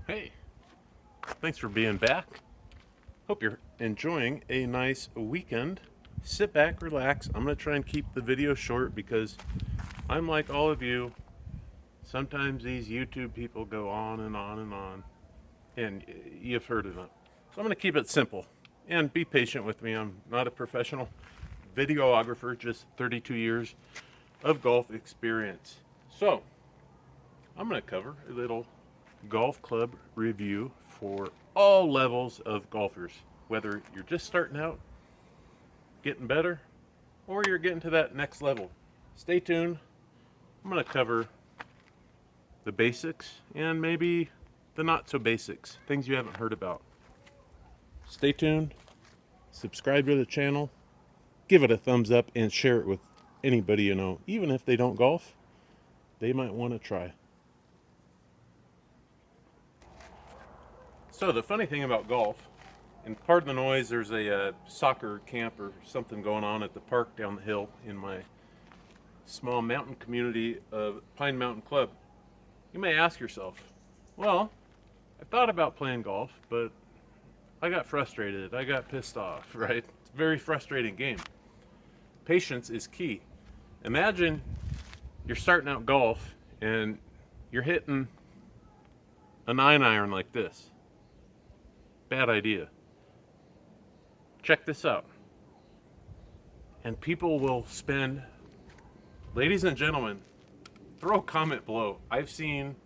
Hey, thanks for being back. Hope you're enjoying a nice weekend. Sit back, relax. I'm going to try and keep the video short because I'm like all of you. Sometimes these YouTube people go on and on and on, and you've heard of it. So I'm going to keep it simple and be patient with me. I'm not a professional videographer, just 32 years of golf experience. So I'm going to cover a little golf club review for all levels of golfers, whether you're just starting out, getting better, or you're getting to that next level. Stay tuned. I'm going to cover the basics and maybe the not so basics, things you haven't heard about. Stay tuned, subscribe to the channel, give it a thumbs up, and share it with anybody you know. Even if they don't golf, they might want to try. So the funny thing about golf, and pardon the noise, there's a soccer camp or something going on at the park down the hill in my small mountain community of Pine Mountain Club. You may ask yourself, well, I thought about playing golf, but I got frustrated. I got pissed off, right? It's a very frustrating game. Patience is key. Imagine you're starting out golf and you're hitting a 9-iron like this. Bad idea. Check this out. And people will spend, ladies and gentlemen, throw a comment below. I've seen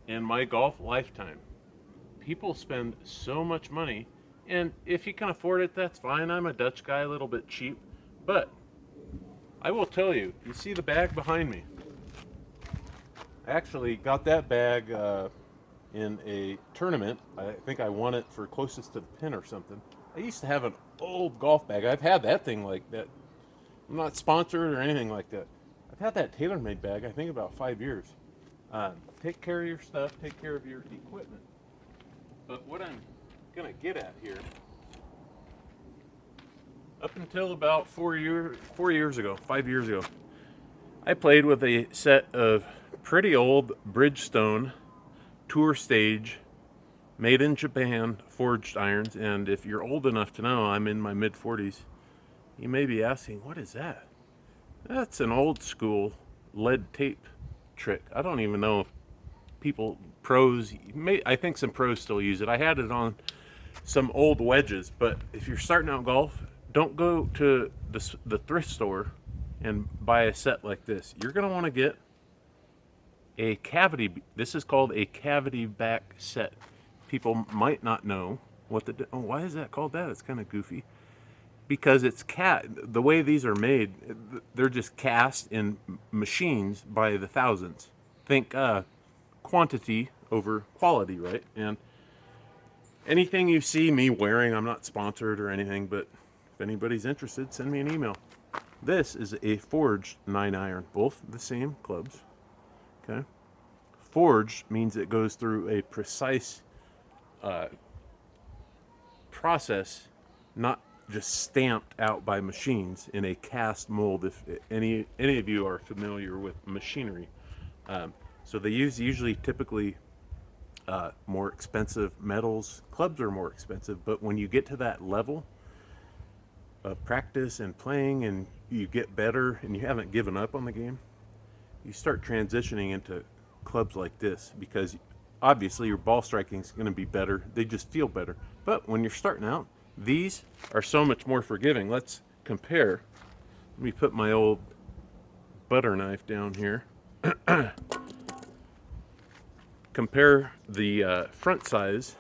in my golf lifetime, people spend so much money, and if you can afford it, that's fine. I'm a Dutch guy, a little bit cheap, but I will tell you, you see the bag behind me? I actually got that bag in a tournament. I think I won it for closest to the pin or something. I used to have an old golf bag. I've had that thing like that. I'm not sponsored or anything like that. I've had that TaylorMade bag, I think, about 5 years. Take care of your stuff, take care of your equipment. But what I'm going to get at here, up until about 5 years ago, I played with a set of pretty old Bridgestone tour stage, made in Japan, forged irons. And if you're old enough to know, I'm in my mid 40s, you may be asking, what is that? That's an old school lead tape trick. I don't even know if I think some pros still use it. I had it on some old wedges, but if you're starting out golf, don't go to the thrift store and buy a set like this. You're going to want to get a cavity. This is called a cavity back set. People might not know why is that called that? It's kind of goofy. Because the way these are made, they're just cast in machines by the thousands. Think quantity over quality, right? And anything you see me wearing, I'm not sponsored or anything, but if anybody's interested, send me an email. This is a forged 9-iron, both the same clubs. Okay. Forged means it goes through a precise process, not just stamped out by machines in a cast mold. If any of you are familiar with machinery, so they usually typically more expensive metals. Clubs are more expensive, but when you get to that level of practice and playing, and you get better, and you haven't given up on the game, you start transitioning into clubs like this, because obviously your ball striking is going to be better. They just feel better. But when you're starting out, these are so much more forgiving. Let's compare. Let me put my old butter knife down here. Compare the front size.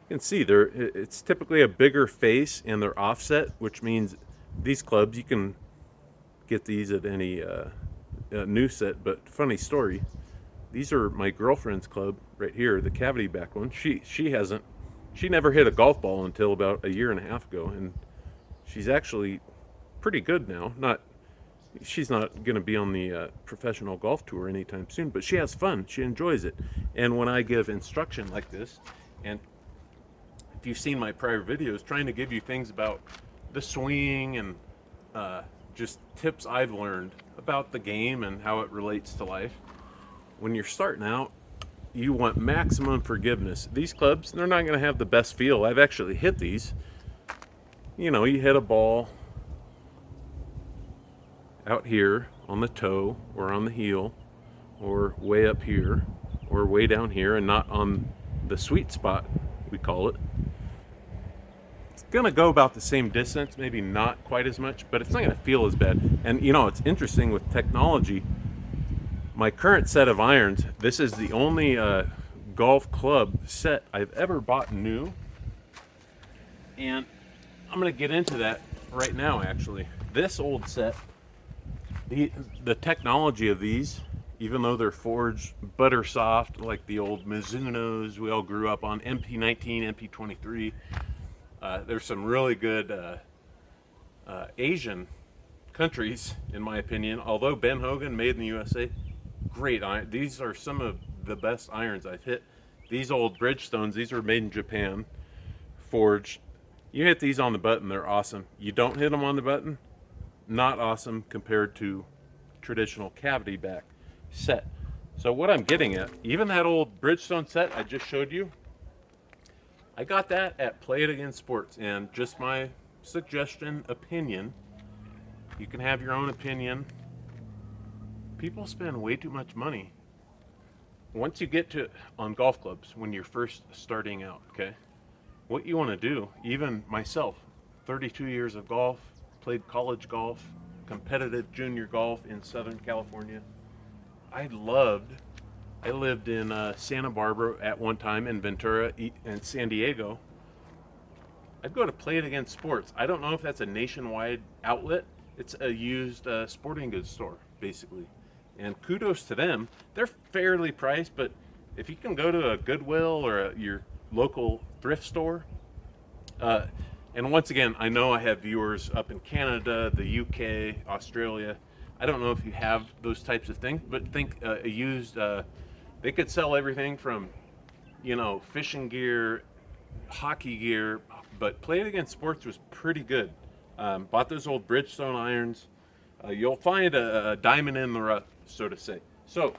You can see it's typically a bigger face, and they're offset, which means these clubs, you can get these at any new set. But funny story, these are my girlfriend's club right here, the cavity back one. She never hit a golf ball until about a year and a half ago, and she's actually pretty good now. She's not going to be on the professional golf tour anytime soon, but she has fun. She enjoys it. And when I give instruction like this, and if you've seen my prior videos, trying to give you things about the swing and just tips I've learned about the game and how it relates to life. When you're starting out, you want maximum forgiveness. These clubs, they're not going to have the best feel. I've actually hit these. You know, you hit a ball out here on the toe or on the heel or way up here or way down here and not on the sweet spot, we call it. It's going to go about the same distance, maybe not quite as much, but it's not going to feel as bad. And you know, it's interesting with technology. My current set of irons, this is the only golf club set I've ever bought new. And I'm going to get into that right now, actually. This old set, the technology of these, even though they're forged butter soft like the old Mizunos we all grew up on, MP19, MP23, there's some really good Asian countries, in my opinion. Although Ben Hogan, made in the USA, great iron. These are some of the best irons I've hit. These old Bridgestones, these are made in Japan, forged. You hit these on the button, they're awesome. You don't hit them on the button, not awesome compared to traditional cavity back set. So what I'm getting at, even that old Bridgestone set I just showed you, I got that at Play It Again Sports, and just my suggestion, opinion, you can have your own opinion. People spend way too much money once you get to on golf clubs when you're first starting out, okay? What you want to do, even myself, 32 years of golf, played college golf, competitive junior golf in Southern California. I lived in Santa Barbara at one time, in Ventura and San Diego. I'd go to Play It Again Sports. I don't know if that's a nationwide outlet. It's a used sporting goods store, basically. And kudos to them. They're fairly priced, but if you can go to a Goodwill or your local thrift store, and once again, I know I have viewers up in Canada, the UK, Australia. I don't know if you have those types of things, but think a used, they could sell everything from, you know, fishing gear, hockey gear, but Play It Again Sports was pretty good. Bought those old Bridgestone irons. You'll find a diamond in the rough, so to say. So,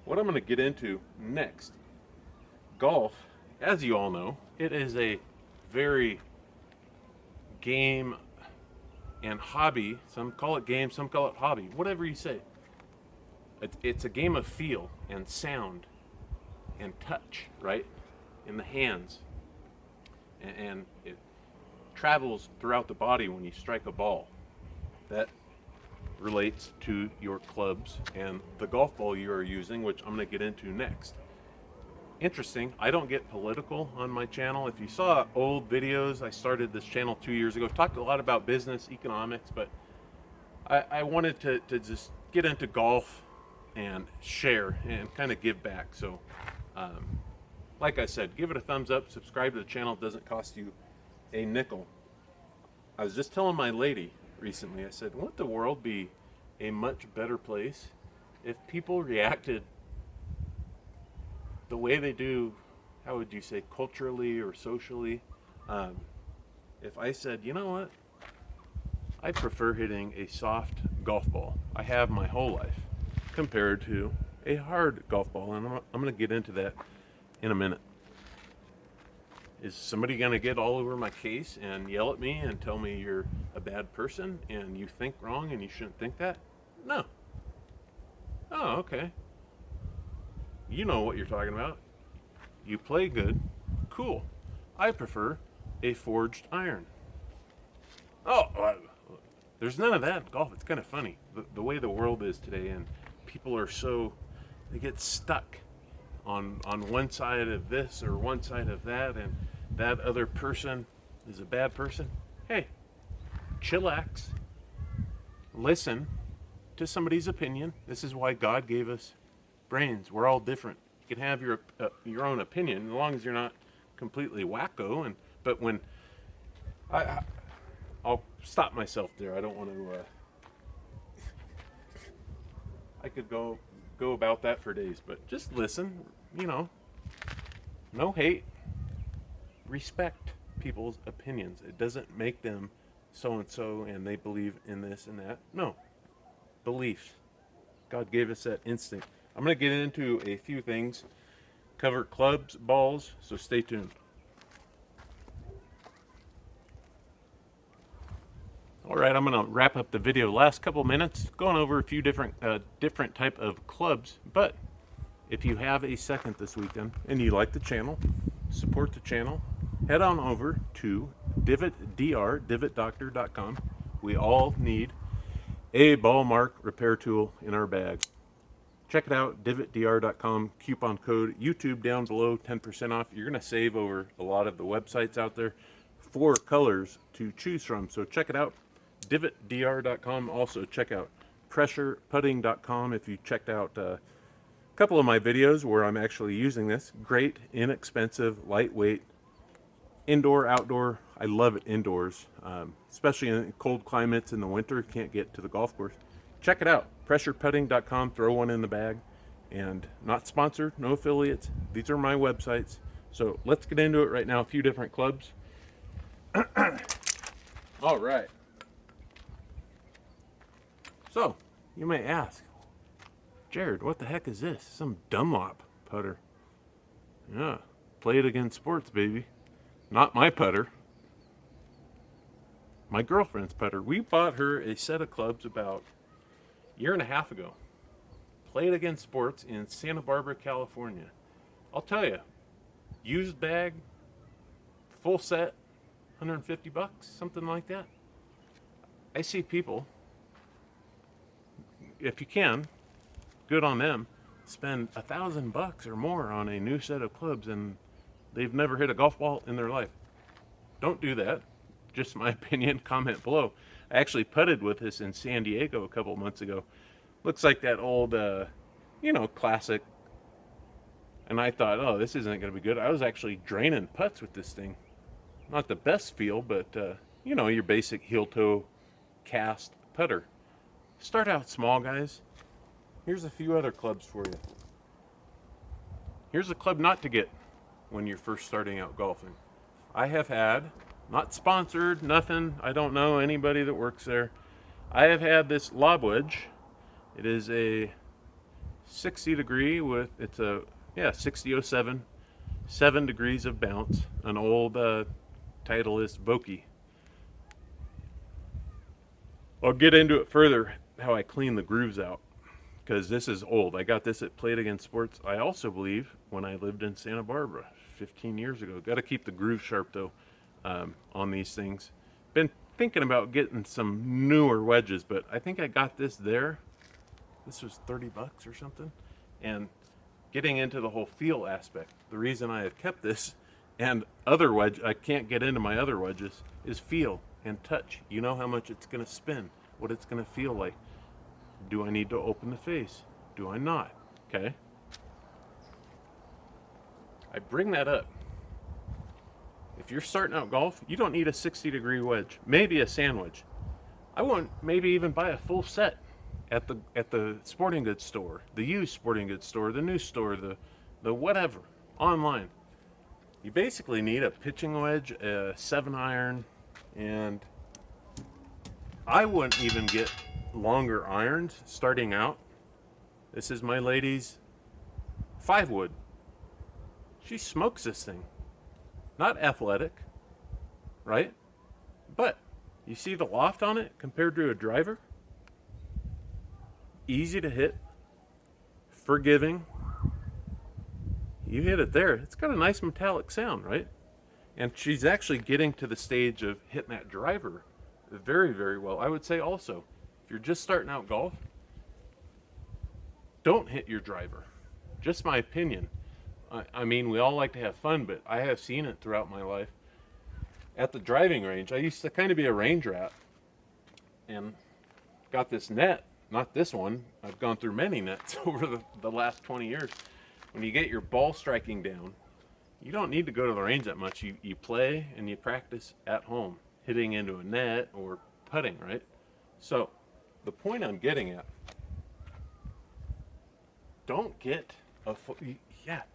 what I'm going to get into next, golf, as you all know, it is a very game and hobby. Some call it game, some call it hobby, whatever you say. It's a game of feel and sound and touch, right? In the hands. And it travels throughout the body when you strike a ball. That relates to your clubs and the golf ball you are using, which I'm going to get into next. Interesting, I don't get political on my channel. If you saw old videos, I started this channel 2 years ago. I've talked a lot about business, economics, but I wanted to just get into golf and share and kind of give back. So, like I said, give it a thumbs up, subscribe to the channel. It doesn't cost you a nickel. I was just telling my lady recently, I said, wouldn't the world be a much better place if people reacted the way they do, how would you say, culturally or socially? If I said, you know what, I prefer hitting a soft golf ball, I have my whole life, compared to a hard golf ball, and I'm going to get into that in a minute. Is somebody going to get all over my case and yell at me and tell me you're a bad person and you think wrong and you shouldn't think that? No. Oh, okay. You know what you're talking about. You play good. Cool. I prefer a forged iron. Oh, there's none of that in golf. It's kind of funny. The way the world is today, and people are so, they get stuck on one side of this or one side of that, and that other person is a bad person. Hey, chillax. Listen to somebody's opinion. This is why God gave us brains. We're all different. You can have your own opinion as long as you're not completely wacko. But when I'll stop myself there. I don't want to. I could go about that for days, but just listen. You know, no hate. Respect people's opinions. It doesn't make them so and so and they believe in this and that. No, beliefs. God gave us that instinct. I'm going to get into a few things cover clubs, balls, so stay tuned. All right, I'm gonna wrap up the video. Last couple minutes, going over a few different type of clubs. But if you have a second this weekend and you like the channel, support the channel, head on over to divotdoctor.com. We all need a ball mark repair tool in our bag. Check it out, divotdr.com, coupon code YouTube down below, 10% off. You're gonna save over a lot of the websites out there. 4 colors to choose from, so check it out. divotdr.com. Also check out pressureputting.com if you checked out a couple of my videos where I'm actually using this. Great, inexpensive, lightweight, indoor, outdoor. I love it indoors, especially in cold climates in the winter. Can't get to the golf course. Check it out, pressureputting.com. Throw one in the bag. And not sponsored, no affiliates. These are my websites. So let's get into it right now. A few different clubs. All right. So, you may ask, Jared, what the heck is this? Some Dunlop putter. Yeah, play it against sports, baby. Not my putter. My girlfriend's putter. We bought her a set of clubs about a year and a half ago. Play it against sports in Santa Barbara, California. I'll tell you, used bag, full set, 150 bucks, something like that. I see people, if you can, good on them, spend $1,000 or more on a new set of clubs and they've never hit a golf ball in their life. Don't do that. Just my opinion. Comment below. I actually putted with this in San Diego a couple months ago. Looks like that old, classic. And I thought, oh, this isn't going to be good. I was actually draining putts with this thing. Not the best feel, but, your basic heel-toe cast putter. Start out small, guys. Here's a few other clubs for you. Here's a club not to get when you're first starting out golfing. I have had, not sponsored, nothing. I don't know anybody that works there. I have had this lob wedge. It is a 60 degree with, it's a, 6007, 7 degrees of bounce. An old Titleist Vokey. I'll get into it further, how I clean the grooves out, because this is old. I got this at Play It Against Sports. I also believe when I lived in Santa Barbara 15 years ago. Got to keep the groove sharp though on these things. Been thinking about getting some newer wedges, but I think I got this there. This was 30 bucks or something. And getting into the whole feel aspect, the reason I have kept this and other wedge, I can't get into my other wedges, is feel and touch. You know how much it's going to spin, what it's going to feel like. Do I need to open the face? Do I not? Okay. I bring that up. If you're starting out golf, you don't need a 60 degree wedge, maybe a sandwich. I wouldn't maybe even buy a full set at the sporting goods store, the used sporting goods store, the new store, the whatever, online. You basically need a pitching wedge, a 7-iron, and I wouldn't even get longer irons starting out. This is my lady's 5-wood. She smokes this thing. Not athletic, right? But you see the loft on it compared to a driver? Easy to hit, forgiving. You hit it there, it's got a nice metallic sound, right? And she's actually getting to the stage of hitting that driver very, very well. I would say also, if you're just starting out golf, don't hit your driver. Just my opinion. I mean, we all like to have fun, but I have seen it throughout my life. At the driving range, I used to kind of be a range rat and got this net, not this one. I've gone through many nets over the last 20 years. When you get your ball striking down, you don't need to go to the range that much. You play and you practice at home, hitting into a net or putting, right? So the point I'm getting at, don't get a full,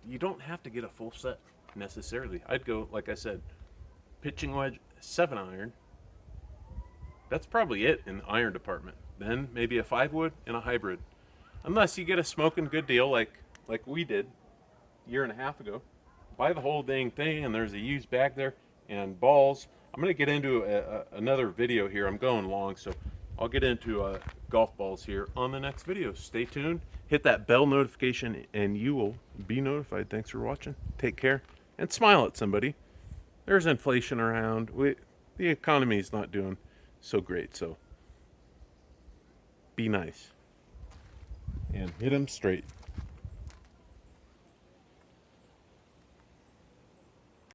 you don't have to get a full set necessarily. I'd go, like I said, pitching wedge, 7-iron. That's probably it in the iron department. Then maybe a 5-wood and a hybrid. Unless you get a smoking good deal like we did. year and a half ago. Buy the whole dang thing, and there's a used bag there and balls. I'm going to get into another video here. I'm going long, so I'll get into golf balls here on the next video. Stay tuned. Hit that bell notification, and you will be notified. Thanks for watching. Take care, and smile at somebody. There's inflation around. The economy is not doing so great, so be nice and hit them straight.